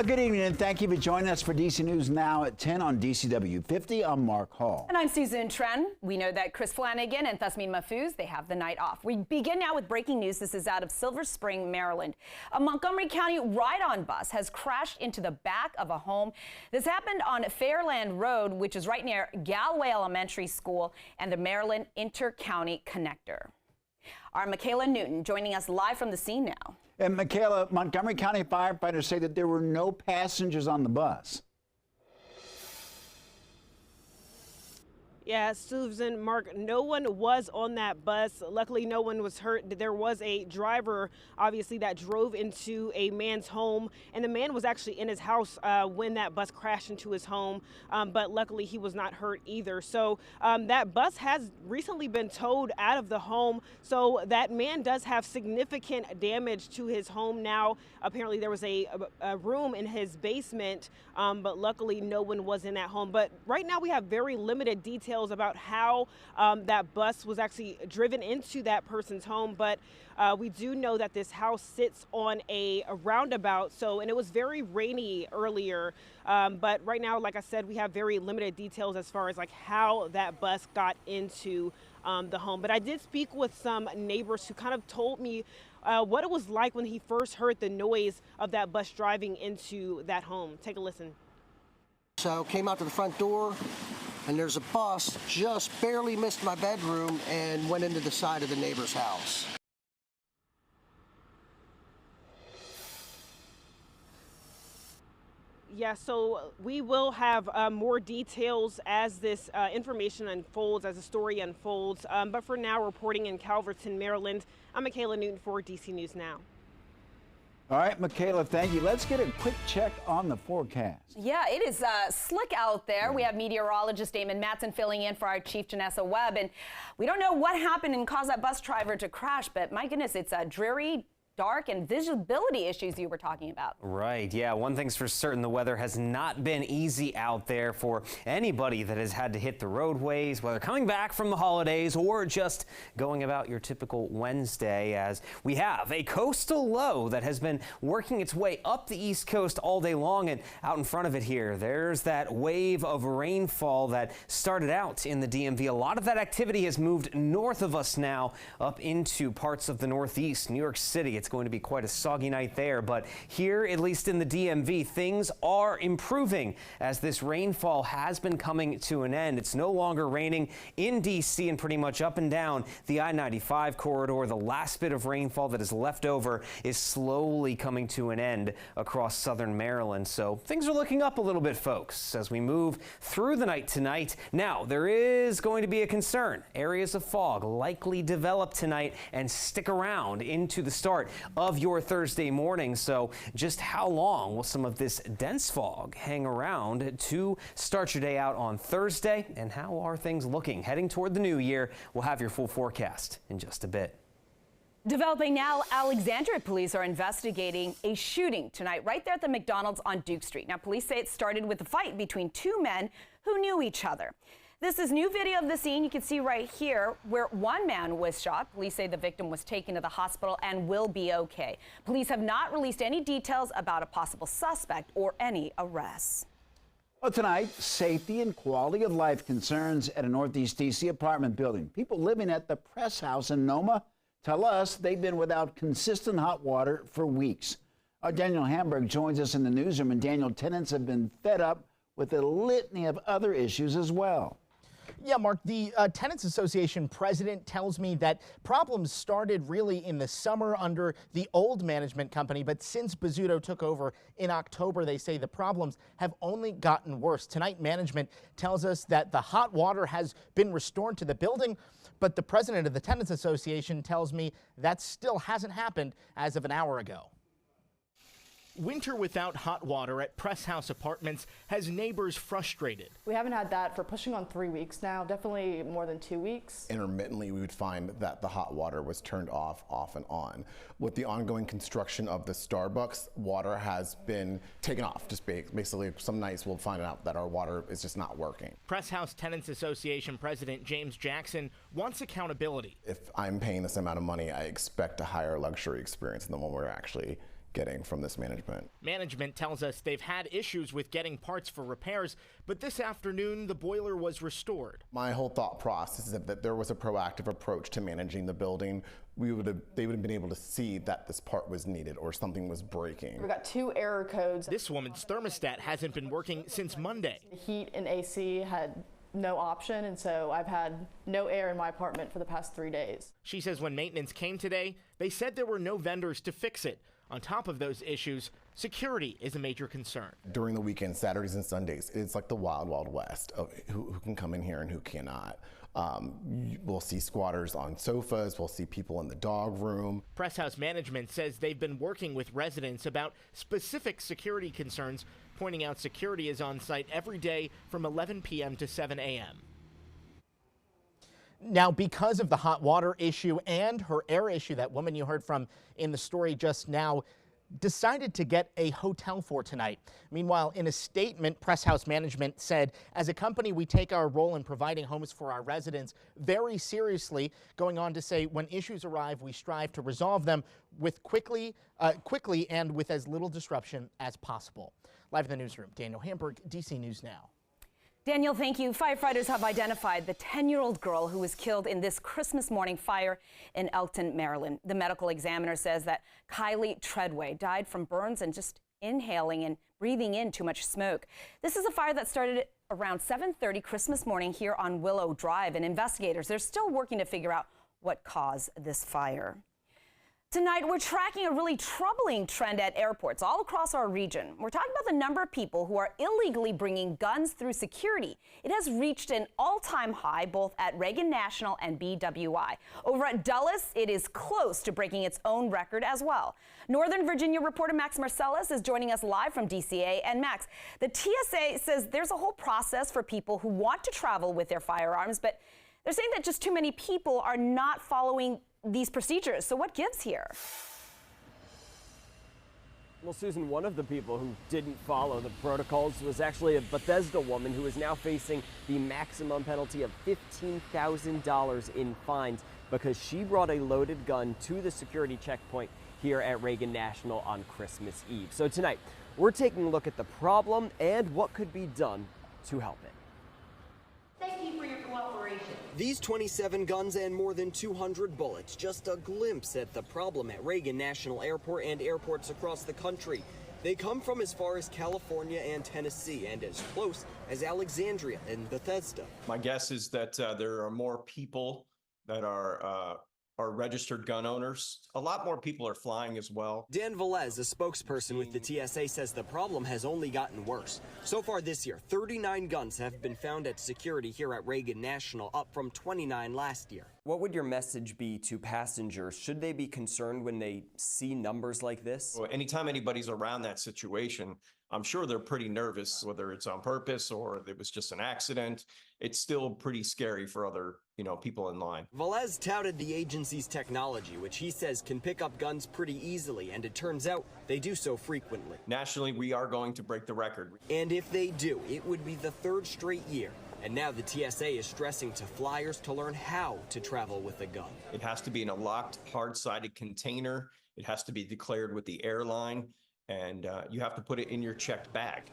Good evening, and thank you for joining us for DC News Now at 10 on DCW 50. I'm Mark Hall. And I'm Susan Tren. We know that Chris Flanagan and Thusmin Mahfouz, they have the night off. We begin now with breaking news. This is out of Silver Spring, Maryland. A Montgomery County ride-on bus has crashed into the back of a home. This happened on Fairland Road, which is right near Galway Elementary School and the Maryland Inter-County Connector. Our Michaela Newton joining us live from the scene now. And Michaela, Montgomery County firefighters say that there were no passengers on the bus. Yeah, Susan, Mark, no one was on that bus. Luckily, no one was hurt. There was a driver, obviously, that drove into a man's home, and the man was actually in his house when that bus crashed into his home, but luckily he was not hurt either. So that bus has recently been towed out of the home, so that man does have significant damage to his home now. Apparently, there was a room in his basement, but luckily no one was in that home. But right now we have very limited details about how that bus was actually driven into that person's home, but we do know that this house sits on a roundabout, and it was very rainy earlier, but right now, like I said, we have very limited details as far as like how that bus got into the home. But I did speak with some neighbors who kind of told me what it was like when he first heard the noise of that bus driving into that home. Take a listen. So came out to the front door, and there's a bus just barely missed my bedroom and went into the side of the neighbor's house. Yeah, so we will have more details as this information unfolds, as the story unfolds. But for now, reporting in Calverton, Maryland, I'm Michaela Newton for DC News Now. All right, Michaela, thank you. Let's get a quick check on the forecast. Yeah, it is slick out there. We have meteorologist Damon Matson filling in for our chief, Janessa Webb. And we don't know what happened and caused that bus driver to crash, but my goodness, it's a dreary, dark, and visibility issues you were talking about. Right. Yeah. One thing's for certain, the weather has not been easy out there for anybody that has had to hit the roadways, whether coming back from the holidays or just going about your typical Wednesday, as we have a coastal low that has been working its way up the East Coast all day long. And out in front of it here, there's that wave of rainfall that started out in the DMV. A lot of that activity has moved north of us now up into parts of the Northeast, New York City. It's going to be quite a soggy night there, but here, at least in the DMV, things are improving as this rainfall has been coming to an end. It's no longer raining in DC and pretty much up and down the I-95 corridor. The last bit of rainfall that is left over is slowly coming to an end across southern Maryland. So things are looking up a little bit, folks, as we move through the night tonight. Now, there is going to be a concern. Areas of fog likely develop tonight and stick around into the start of your Thursday morning. So just how long will some of this dense fog hang around to start your day out on Thursday? And how are things looking heading toward the new year? We'll have your full forecast in just a bit. Developing now, Alexandria police are investigating a shooting tonight right there at the McDonald's on Duke Street. Now, police say it started with a fight between two men who knew each other. This is new video of the scene you can see right here where one man was shot. Police say the victim was taken to the hospital and will be okay. Police have not released any details about a possible suspect or any arrests. Well, tonight, safety and quality of life concerns at a Northeast DC apartment building. People living at the Press House in Noma tell us they've been without consistent hot water for weeks. Our Daniel Hamburg joins us in the newsroom, and Daniel, tenants have been fed up with a litany of other issues as well. Yeah, Mark, the Tenants Association president tells me that problems started really in the summer under the old management company, but since Bizzuto took over in October, they say the problems have only gotten worse. Tonight, management tells us that the hot water has been restored to the building, but the president of the Tenants Association tells me that still hasn't happened as of an hour ago. Winter without hot water at Press House Apartments has neighbors frustrated. We haven't had that for pushing on 3 weeks now, definitely more than 2 weeks. Intermittently, we would find that the hot water was turned off and on. With the ongoing construction of the Starbucks, water has been taken off. Just basically, some nights we'll find out that our water is just not working. Press House Tenants Association President James Jackson wants accountability. If I'm paying this amount of money, I expect a higher luxury experience than the one we're actually getting from this management. Management tells us they've had issues with getting parts for repairs, but this afternoon the boiler was restored. My whole thought process is that there was a proactive approach to managing the building. They would have been able to see that this part was needed or something was breaking. We got 2 error codes. This woman's thermostat hasn't been working since Monday. Heat and AC had no option, and so I've had no air in my apartment for the past 3 days. She says when maintenance came today, they said there were no vendors to fix it. On top of those issues, security is a major concern. During the weekend, Saturdays and Sundays, it's like the wild, wild west of who can come in here and who cannot. We'll see squatters on sofas. We'll see people in the dog room. Press House management says they've been working with residents about specific security concerns, pointing out security is on site every day from 11 p.m. to 7 a.m. Now, because of the hot water issue and her air issue, that woman you heard from in the story just now decided to get a hotel for tonight. Meanwhile, in a statement, Press House management said, as a company, we take our role in providing homes for our residents very seriously, going on to say, when issues arrive, we strive to resolve them with quickly and with as little disruption as possible. Live in the newsroom, Daniel Hamburg, DC News Now. Daniel, thank you. Firefighters have identified the 10-year-old girl who was killed in this Christmas morning fire in Elkton, Maryland. The medical examiner says that Kylie Treadway died from burns and just inhaling and breathing in too much smoke. This is a fire that started around 7:30 Christmas morning here on Willow Drive, and investigators, they're still working to figure out what caused this fire. Tonight, we're tracking a really troubling trend at airports all across our region. We're talking about the number of people who are illegally bringing guns through security. It has reached an all-time high both at Reagan National and BWI. Over at Dulles, it is close to breaking its own record as well. Northern Virginia reporter Max Marcellus is joining us live from DCA. And Max, the TSA says there's a whole process for people who want to travel with their firearms, but they're saying that just too many people are not following these procedures. So what gives here? Well, Susan, one of the people who didn't follow the protocols was actually a Bethesda woman who is now facing the maximum penalty of $15,000 in fines because she brought a loaded gun to the security checkpoint here at Reagan National on Christmas Eve. So tonight, we're taking a look at the problem and what could be done to help it. Thank you for your cooperation. These 27 guns and more than 200 bullets, just a glimpse at the problem at Reagan National Airport and airports across the country. They come from as far as California and Tennessee and as close as Alexandria and Bethesda. My guess is that there are more people that are registered gun owners. A lot more people are flying as well. Dan Velez, a spokesperson with the TSA, says the problem has only gotten worse. So far this year, 39 guns have been found at security here at Reagan National, up from 29 last year. What would your message be to passengers? Should they be concerned when they see numbers like this? Well, anytime anybody's around that situation, I'm sure they're pretty nervous, whether it's on purpose or it was just an accident. It's still pretty scary for other, people in line. Velez touted the agency's technology, which he says can pick up guns pretty easily, and it turns out they do so frequently. Nationally, we are going to break the record. And if they do, it would be the third straight year. And now the TSA is stressing to flyers to learn how to travel with a gun. It has to be in a locked, hard-sided container. It has to be declared with the airline, and you have to put it in your checked bag.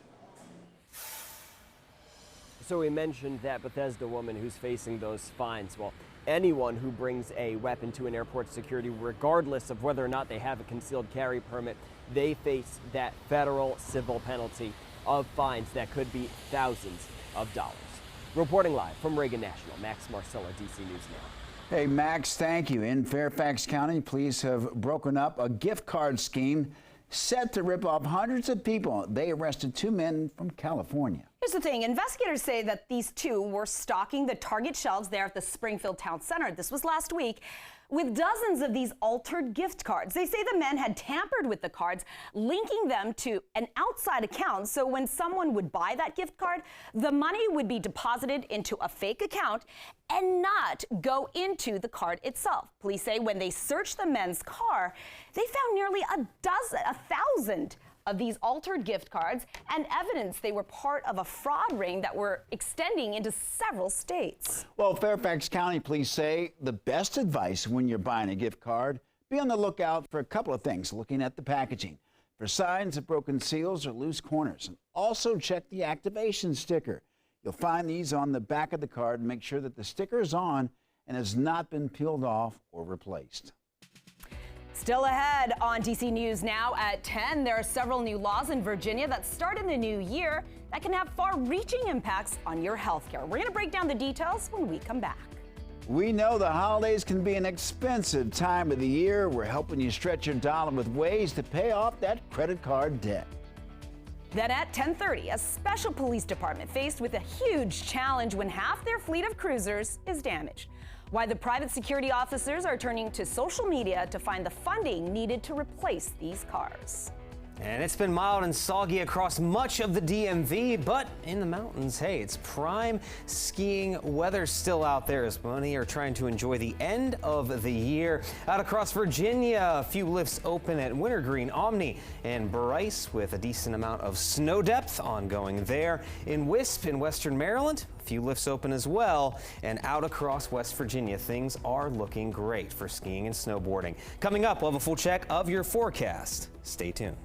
So we mentioned that Bethesda woman who's facing those fines. Well, anyone who brings a weapon to an airport security, regardless of whether or not they have a concealed carry permit, they face that federal civil penalty of fines that could be thousands of dollars. Reporting live from Reagan National, Max Marcella, DC News Now. Hey, Max, thank you. In Fairfax County, police have broken up a gift card scheme set to rip off hundreds of people. They arrested 2 men from California. Here's the thing. Investigators say that these 2 were stocking the Target shelves there at the Springfield Town Center. This was last week, with dozens of these altered gift cards. They say the men had tampered with the cards, linking them to an outside account. So when someone would buy that gift card, the money would be deposited into a fake account and not go into the card itself. Police say when they searched the men's car, they found nearly 1,000 of these altered gift cards and evidence they were part of a fraud ring that were extending into several states. Well, Fairfax County police say the best advice when you're buying a gift card, Be on the lookout for a couple of things looking at the packaging, for signs of broken seals or loose corners, and also check the activation sticker. You'll find these on the back of the card and make sure that the sticker is on and has not been peeled off or replaced. Still ahead on DC News now at 10, there are several new laws in Virginia that start in the new year that can have far-reaching impacts on your health care. We're going to break down the details when we come back. We know the holidays can be an expensive time of the year. We're helping you stretch your dollar with ways to pay off that credit card debt. Then at 10:30, a special police department faced with a huge challenge when half their fleet of cruisers is damaged. Why the private security officers are turning to social media to find the funding needed to replace these cars. And it's been mild and soggy across much of the DMV, but in the mountains, hey, it's prime skiing weather still out there as many are trying to enjoy the end of the year. Out across Virginia, a few lifts open at Wintergreen, Omni, and Bryce with a decent amount of snow depth ongoing there. In Wisp in western Maryland, a few lifts open as well. And out across West Virginia, things are looking great for skiing and snowboarding. Coming up, we'll have a full check of your forecast. Stay tuned.